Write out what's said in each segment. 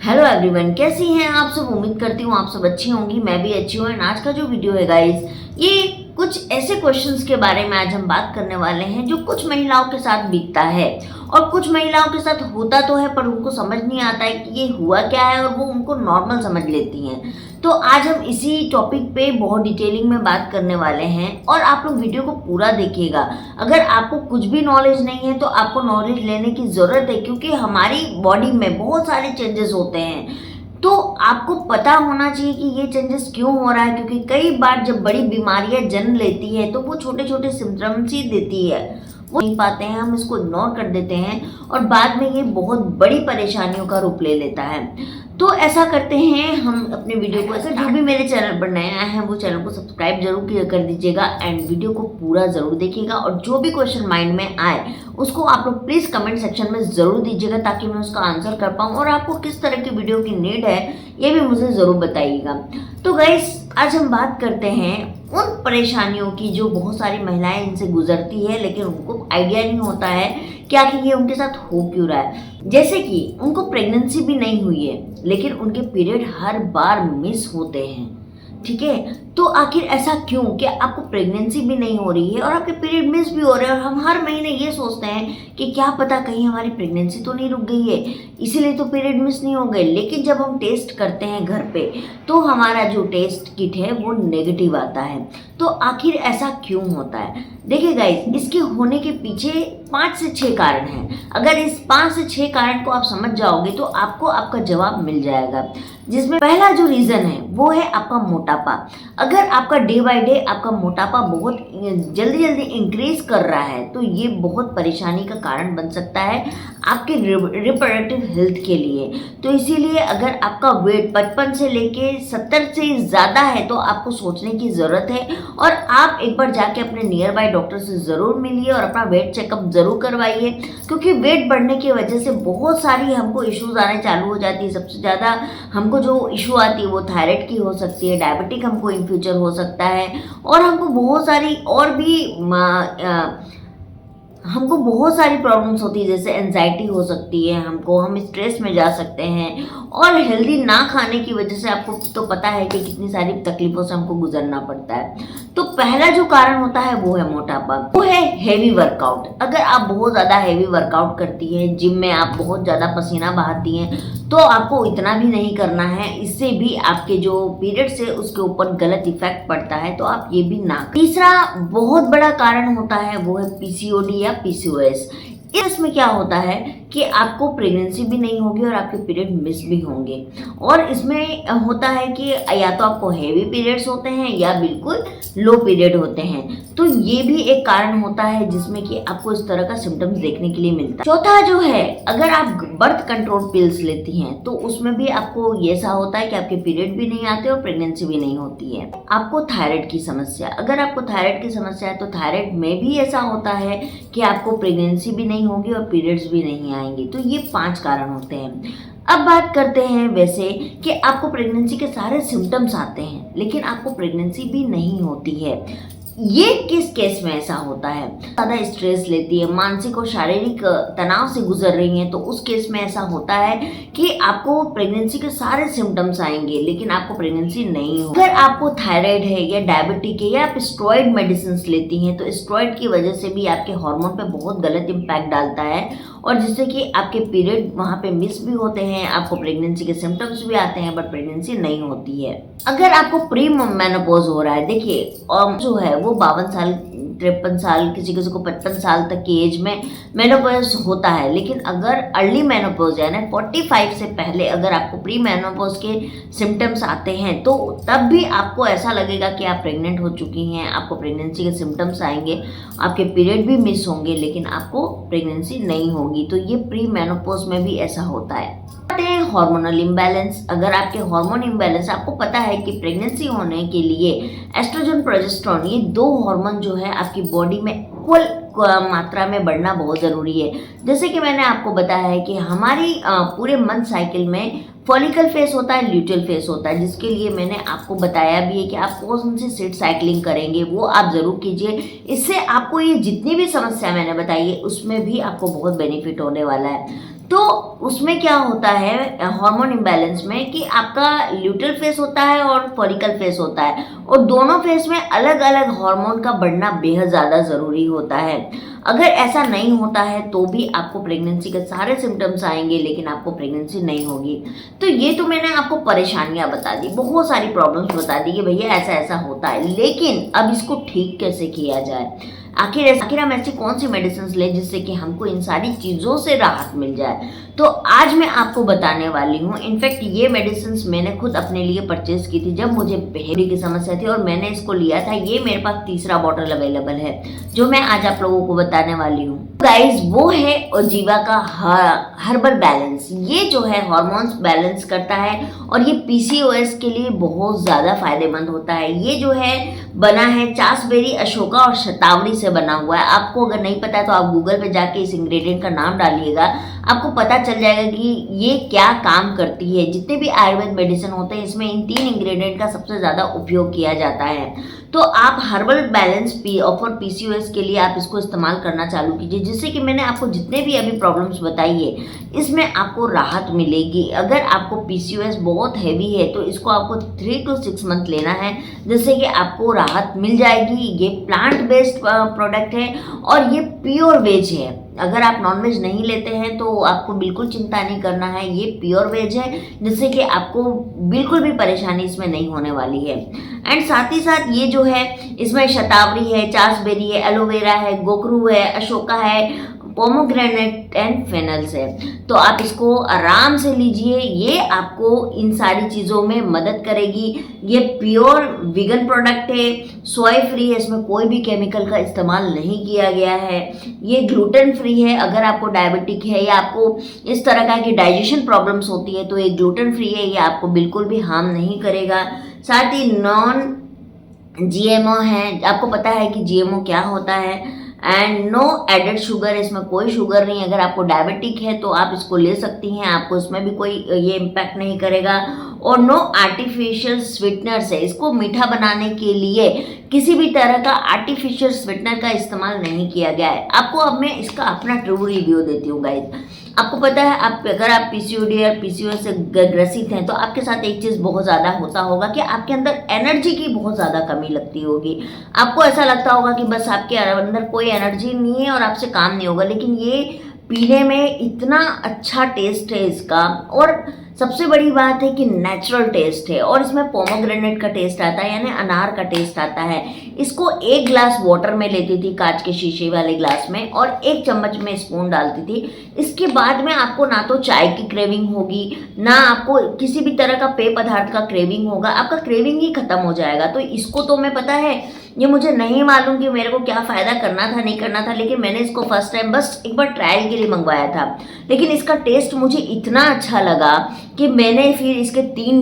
Hello everyone, कैसी हैं आप सब। उम्मीद करती हूँ आप सब अच्छी होंगी, मैं भी अच्छी हूँ। आज का जो वीडियो है गाइस, ये कुछ ऐसे क्वेश्चंस के बारे में आज हम बात करने वाले हैं जो कुछ महिलाओं के साथ बीतता है और कुछ महिलाओं के साथ होता तो है पर उनको समझ नहीं आता है कि ये हुआ क्या है और वो उनको नॉर्मल समझ लेती हैं। तो आज हम इसी टॉपिक पे बहुत डिटेलिंग में बात करने वाले हैं और आप लोग वीडियो को पूरा देखिएगा। अगर आपको कुछ भी नॉलेज नहीं है तो आपको नॉलेज लेने की ज़रूरत है, क्योंकि हमारी बॉडी में बहुत सारे चेंजेस होते हैं। तो आपको पता होना चाहिए कि ये चेंजेस क्यों हो रहा है, क्योंकि कई बार जब बड़ी बीमारियां जन्म लेती है तो वो छोटे छोटे सिम्टम्स ही देती है, वो नहीं पाते हैं, हम इसको इग्नोर कर देते हैं और बाद में ये बहुत बड़ी परेशानियों का रूप ले लेता है। तो ऐसा करते हैं हम अपने वीडियो को, ऐसा जो भी मेरे चैनल पर नया है वो चैनल को सब्सक्राइब जरूर कर दीजिएगा एंड वीडियो को पूरा ज़रूर देखिएगा। और जो भी क्वेश्चन माइंड में आए उसको आप लोग प्लीज़ कमेंट सेक्शन में ज़रूर दीजिएगा ताकि मैं उसका आंसर कर पाऊँ। और आपको किस तरह की वीडियो की नीड है ये भी मुझे ज़रूर बताइएगा। तो गाइस, आज हम बात करते हैं उन परेशानियों की जो बहुत सारी महिलाएं इनसे गुजरती है, लेकिन उनको आइडिया नहीं होता है कि आखिर ये उनके साथ हो क्यों रहा है। जैसे कि उनको प्रेगनेंसी भी नहीं हुई है लेकिन उनके पीरियड हर बार मिस होते हैं, ठीक है। तो आखिर ऐसा क्यों कि आपको प्रेगनेंसी भी नहीं हो रही है और आपके पीरियड मिस भी हो रहे हैं, और हम हर महीने ये सोचते हैं कि क्या पता कहीं हमारी प्रेगनेंसी तो नहीं रुक गई है, इसीलिए तो पीरियड मिस नहीं हो गए। लेकिन जब हम टेस्ट करते हैं घर पे तो हमारा जो टेस्ट किट है वो नेगेटिव आता है। तो आखिर ऐसा क्यों होता है? देखिए गाइस, इसके होने के पीछे 5 से 6 कारण हैं। अगर इस 5 से 6 कारण को आप समझ जाओगे तो आपको आपका जवाब मिल जाएगा। जिसमें पहला जो रीज़न है वो है आपका मोटापा। अगर आपका डे बाय डे आपका मोटापा बहुत जल्दी जल्दी इंक्रीज कर रहा है तो ये बहुत परेशानी का कारण बन सकता है आपके रिप्रोडक्टिव हेल्थ के लिए। तो इसीलिए अगर आपका वेट 55 से लेके 70 से ज़्यादा है तो आपको सोचने की ज़रूरत है और आप एक बार जाके अपने नियर बाय डॉक्टर से ज़रूर मिलिए और अपना वेट चेकअप ज़रूर करवाइए, क्योंकि वेट बढ़ने की वजह से बहुत सारी हमको इश्यूज आने चालू हो जाती है। सबसे ज़्यादा हमको जो इशू आती है वो थायराइड की हो सकती है, डायबिटिक हमको इन फ्यूचर हो सकता है, और हमको बहुत सारी और भी हमको बहुत सारी प्रॉब्लम्स होती है, जैसे एंजाइटी हो सकती है, हम स्ट्रेस में जा सकते हैं, और हेल्दी ना खाने की वजह से आपको तो पता है कि कितनी सारी तकलीफों से हमको गुजरना पड़ता है। तो पहला जो कारण होता है वो है मोटापा, वो है हेवी वर्कआउट। अगर आप बहुत ज़्यादा हेवी वर्कआउट करती हैं, जिम में आप बहुत ज़्यादा पसीना बहाती हैं, तो आपको इतना भी नहीं करना है, इससे भी आपके जो पीरियड्स है उसके ऊपर गलत इफेक्ट पड़ता है, तो आप ये भी ना। तीसरा बहुत बड़ा कारण होता है वो है पीसीओडी या पीसीओएस। इसमें क्या होता है कि आपको प्रेगनेंसी भी नहीं होगी और आपके पीरियड मिस भी होंगे, और इसमें होता है कि या तो आपको हेवी पीरियड्स होते हैं या बिल्कुल लो पीरियड होते हैं। तो ये भी एक कारण होता है जिसमें कि आपको इस तरह का सिम्टम्स देखने के लिए मिलता है। चौथा जो है, अगर आप बर्थ कंट्रोल पिल्स लेती हैं तो उसमें भी आपको ऐसा होता है कि आपके पीरियड भी नहीं आते और प्रेगनेंसी भी नहीं होती है। आपको थायराइड की समस्या, अगर आपको थायराइड की समस्या है तो थायराइड में भी ऐसा होता है कि आपको प्रेगनेंसी भी नहीं होगी और पीरियड्स भी नहीं आएंगे। तो ये 5 कारण होते हैं। अब बात करते हैं वैसे कि आपको प्रेगनेंसी के सारे सिम्टम्स आते हैं लेकिन आपको प्रेगनेंसी भी नहीं होती है। ये किस केस में ऐसा होता है? ज़्यादा स्ट्रेस लेती है, मानसिक और शारीरिक तनाव से गुजर रही हैं, तो उस केस में ऐसा होता है कि आपको प्रेगनेंसी के सारे सिम्टम्स आएंगे लेकिन आपको प्रेगनेंसी नहीं हो। अगर आपको थायराइड है या डायबिटिक है या आप स्टेरॉइड मेडिसिन लेती हैं तो स्टेरॉइड की वजह से भी आपके हार्मोन पे बहुत गलत इम्पैक्ट डालता है, और जिससे कि आपके पीरियड वहाँ पे मिस भी होते हैं, आपको प्रेगनेंसी के सिम्टम्स भी आते हैं बट प्रेगनेंसी नहीं होती है। अगर आपको प्री मेनोपॉज हो रहा है, देखिए जो है वो 52 साल 53 साल, किसी किसी को 55 साल तक की एज में मेनोपॉज होता है, लेकिन अगर अर्ली मेनोपॉज यानी 45 से पहले अगर आपको प्री मेनोपॉज के सिम्टम्स आते हैं तो तब भी आपको ऐसा लगेगा कि आप प्रेग्नेंट हो चुकी हैं, आपको प्रेगनेंसी के सिम्टम्स आएंगे, आपके पीरियड भी मिस होंगे लेकिन आपको प्रेगनेंसी नहीं होगी। तो ये प्री मेनोपॉज में भी ऐसा होता है। हार्मोनल इम्बैलेंस, अगर आपके हार्मोन इम्बैलेंस, आपको पता है कि प्रेगनेंसी होने के लिए एस्ट्रोजन प्रोजेस्टेरोन ये 2 हार्मोन जो है आपकी बॉडी में इक्वल मात्रा में बढ़ना बहुत ज़रूरी है। जैसे कि मैंने आपको बताया है कि हमारी पूरे मंथ साइकिल में फॉलिकल फेस होता है, ल्यूटियल फेस होता है, जिसके लिए मैंने आपको बताया भी है कि आप कौन सी सीट साइकिलिंग करेंगे वो आप ज़रूर कीजिए। इससे आपको ये जितनी भी समस्या मैंने बताई है उसमें भी आपको बहुत बेनिफिट होने वाला है। तो उसमें क्या होता है हार्मोन इम्बैलेंस में कि आपका ल्यूटेल फेस होता है और फॉलिकल फेस होता है, और दोनों फेस में अलग अलग हार्मोन का बढ़ना बेहद ज़्यादा ज़रूरी होता है। अगर ऐसा नहीं होता है तो भी आपको प्रेगनेंसी के सारे सिम्टम्स आएंगे, लेकिन आपको प्रेगनेंसी नहीं होगी। तो ये तो मैंने आपको परेशानियां बता दी, बहुत सारी प्रॉब्लम्स बता दी कि भैया ऐसा ऐसा होता है, लेकिन अब इसको ठीक कैसे किया जाए। आखिर हम ऐसी कौन सी मेडिसिन लें जिससे कि हमको इन सारी चीज़ों से राहत मिल जाए। तो आज मैं आपको बताने वाली हूँ। इनफैक्ट ये मेडिसिन मैंने खुद अपने लिए परचेज की थी जब मुझे बहेड़ी की समस्या थी, और मैंने इसको लिया था। ये मेरे पास तीसरा बॉटल अवेलेबल है जो मैं आज आप लोगों को बताने वाली हूँ। गाइज वो है ओजीवा का हर्बल बैलेंस। ये जो है हार्मोन्स बैलेंस करता है और ये पीसीओएस के लिए बहुत ज़्यादा फायदेमंद होता है। ये जो है बना है चासबेरी, अशोका और शतावरी से बना हुआ है। आपको अगर नहीं पता है तो आप गूगल पे जाके इस इंग्रेडिएंट का नाम डालिएगा, आपको पता चल जाएगा कि ये क्या काम करती है। जितने भी आयुर्वेद मेडिसिन होते हैं इसमें इन 3 इंग्रेडिएंट का सबसे ज़्यादा उपयोग किया जाता है। तो आप हर्बल बैलेंस फॉर पीसीओएस के लिए आप इसको इस्तेमाल करना चालू कीजिए, जिससे कि मैंने आपको जितने भी अभी प्रॉब्लम्स बताई है इसमें आपको राहत मिलेगी। अगर आपको पीसीओएस बहुत हैवी है तो इसको आपको 3 to 6 मंथ लेना है, जिससे कि आपको राहत मिल जाएगी। ये प्लांट बेस्ड प्रोडक्ट है और ये प्योर वेज है। अगर आप नॉनवेज नहीं लेते हैं तो आपको बिल्कुल चिंता नहीं करना है, ये प्योर वेज है, जिससे कि आपको बिल्कुल भी परेशानी इसमें नहीं होने वाली है। एंड साथ ही साथ ये जो है इसमें शतावरी है, चासबेरी है, एलोवेरा है, गोकरू है, अशोका है, पोमोग्रेनेट एंड फेनल्स है। तो आप इसको आराम से लीजिए, ये आपको इन सारी चीज़ों में मदद करेगी। ये प्योर वीगन प्रोडक्ट है, सोय फ्री है, इसमें कोई भी केमिकल का इस्तेमाल नहीं किया गया है। ये ग्लूटेन फ्री है। अगर आपको डायबिटिक है या आपको इस तरह का कि डाइजेशन प्रॉब्लम्स होती है तो ये ग्लूटेन फ्री है, ये आपको बिल्कुल भी हार्म नहीं करेगा। साथ ही नॉन जीएमओ है। आपको पता है कि जीएमओ क्या होता है। एंड नो एडेड शुगर, इसमें कोई शुगर नहीं। अगर आपको डायबिटिक है तो आप इसको ले सकती हैं, आपको इसमें भी कोई ये इम्पैक्ट नहीं करेगा। और नो आर्टिफिशियल स्वीटनर्स है। इसको मीठा बनाने के लिए किसी भी तरह का आर्टिफिशियल स्वीटनर का इस्तेमाल नहीं किया गया है। आपको अब मैं इसका अपना ट्रू रिव्यू देती हूँ गाइज। आपको पता है अगर आप पीसीओडी और पीसीओएस से ग्रसित हैं तो आपके साथ एक चीज़ बहुत ज़्यादा होता होगा कि आपके अंदर एनर्जी की बहुत ज़्यादा कमी लगती होगी। आपको ऐसा लगता होगा कि बस आपके अंदर कोई एनर्जी नहीं है और आपसे काम नहीं होगा। लेकिन ये पीने में इतना अच्छा टेस्ट है इसका, और सबसे बड़ी बात है कि नेचुरल टेस्ट है, और इसमें पोमोग्रेनेट का टेस्ट आता है, यानी अनार का टेस्ट आता है। इसको 1 ग्लास वाटर में लेती थी, कांच के शीशे वाले ग्लास में, और 1 चम्मच में स्पून डालती थी। इसके बाद में आपको ना तो चाय की क्रेविंग होगी, ना आपको किसी भी तरह का पेय पदार्थ का क्रेविंग होगा। आपका क्रेविंग ही खत्म हो जाएगा। तो इसको तो मैं पता है, ये मुझे नहीं मालूम कि मेरे को क्या फ़ायदा करना था नहीं करना था, लेकिन मैंने इसको फर्स्ट टाइम बस एक बार ट्रायल के लिए मंगवाया था। लेकिन इसका टेस्ट मुझे इतना अच्छा लगा कि मैंने फिर इसके 3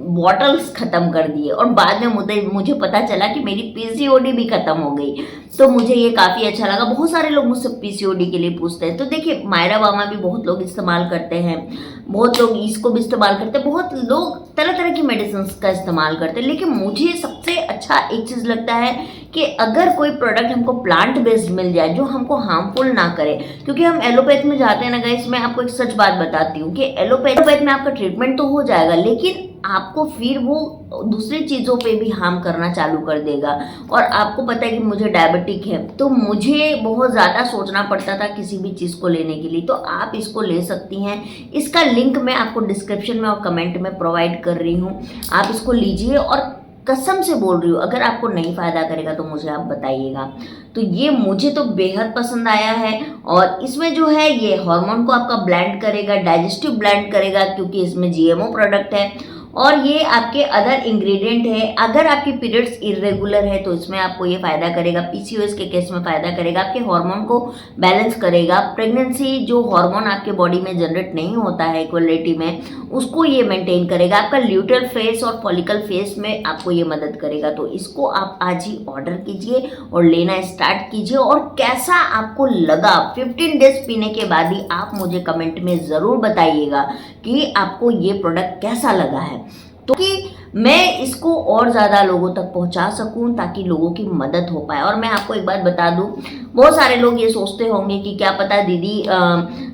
बॉटल्स ख़त्म कर दिए, और बाद में मुझे पता चला कि मेरी पीसीओडी भी ख़त्म हो गई। तो मुझे ये काफ़ी अच्छा लगा। बहुत सारे लोग मुझसे पीसीओडी के लिए पूछते हैं। तो देखिए, मायरा बामा भी बहुत लोग इस्तेमाल करते हैं, बहुत लोग इसको भी इस्तेमाल करते हैं, बहुत लोग तरह तरह की मेडिसिन का इस्तेमाल करते हैं। लेकिन मुझे सबसे अच्छा एक चीज़ लगता है कि अगर कोई प्रोडक्ट हमको प्लांट बेस्ड मिल जाए जो हमको हार्मफुल ना करे। क्योंकि हम एलोपैथ में जाते हैं ना गाइस, मैं आपको एक सच बात बताती हूँ कि एलोपैथ में आपका ट्रीटमेंट तो हो जाएगा, लेकिन आपको फिर वो दूसरी चीज़ों पे भी हार्म करना चालू कर देगा। और आपको पता है कि मुझे डायबिटिक है, तो मुझे बहुत ज़्यादा सोचना पड़ता था किसी भी चीज़ को लेने के लिए। तो आप इसको ले सकती हैं। इसका लिंक मैं आपको डिस्क्रिप्शन में और कमेंट में प्रोवाइड कर रही हूँ। आप इसको लीजिए, और कसम से बोल रही हूँ, अगर आपको नहीं फ़ायदा करेगा तो मुझे आप बताइएगा। तो ये मुझे तो बेहद पसंद आया है। और इसमें जो है ये हार्मोन को आपका ब्लेंड करेगा, डाइजेस्टिव ब्लेंड करेगा, क्योंकि इसमें जीएमओ प्रोडक्ट है। और ये आपके अदर इंग्रेडिएंट है। अगर आपकी पीरियड्स इरेगुलर है तो इसमें आपको ये फ़ायदा करेगा। पीसीओएस के केस में फ़ायदा करेगा, आपके हार्मोन को बैलेंस करेगा। प्रेगनेंसी जो हार्मोन आपके बॉडी में जनरेट नहीं होता है इक्वलिटी में, उसको ये मेंटेन करेगा। आपका ल्यूटेल फेस और फॉलिकल फेस में आपको ये मदद करेगा। तो इसको आप आज ही ऑर्डर कीजिए और लेना स्टार्ट कीजिए। और कैसा आपको लगा 15 डेज पीने के बाद ही आप मुझे कमेंट में ज़रूर बताइएगा कि आपको ये प्रोडक्ट कैसा लगा है। तो कि मैं इसको और ज़्यादा लोगों तक पहुंचा सकूं ताकि लोगों की मदद हो पाए। और मैं आपको एक बात बता दूं, बहुत सारे लोग ये सोचते होंगे कि क्या पता दीदी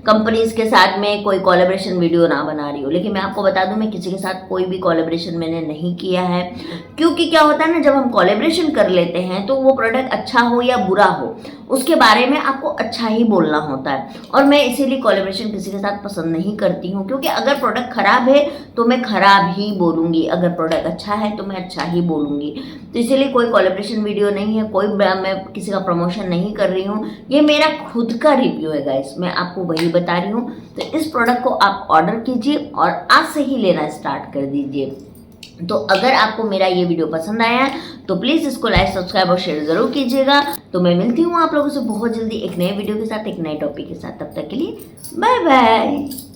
कंपनीज के साथ में कोई कोलैबोरेशन वीडियो ना बना रही हो, लेकिन मैं आपको बता दूं मैं किसी के साथ कोई भी कोलैबोरेशन मैंने नहीं किया है। क्योंकि क्या होता है ना, जब हम कोलैबोरेशन कर लेते हैं तो वो प्रोडक्ट अच्छा हो या बुरा हो उसके बारे में आपको अच्छा ही बोलना होता है, और मैं इसीलिए कोलैबोरेशन किसी के साथ पसंद नहीं करती हूँ। क्योंकि अगर प्रोडक्ट खराब है तो मैं खराब ही बोलूँगी, अगर प्रोडक्ट अच्छा है तो मैं अच्छा ही बोलूँगी। तो इसीलिए कोई कोलैबोरेशन वीडियो नहीं है, कोई मैं किसी का प्रमोशन नहीं कर रही हूँ, ये मेरा खुद का रिव्यू है गाइस, मैं आपको वही बता रही हूँ। तो इस प्रोडक्ट को आप ऑर्डर कीजिए और आज से ही लेना स्टार्ट कर दीजिए। तो अगर आपको मेरा ये वीडियो पसंद आया तो प्लीज़ इसको लाइक, सब्सक्राइब और शेयर ज़रूर कीजिएगा। तो मैं मिलती हूँ आप लोगों से बहुत जल्दी एक नए वीडियो के साथ, एक नए टॉपिक के साथ। तब तक के लिए बाय बाय।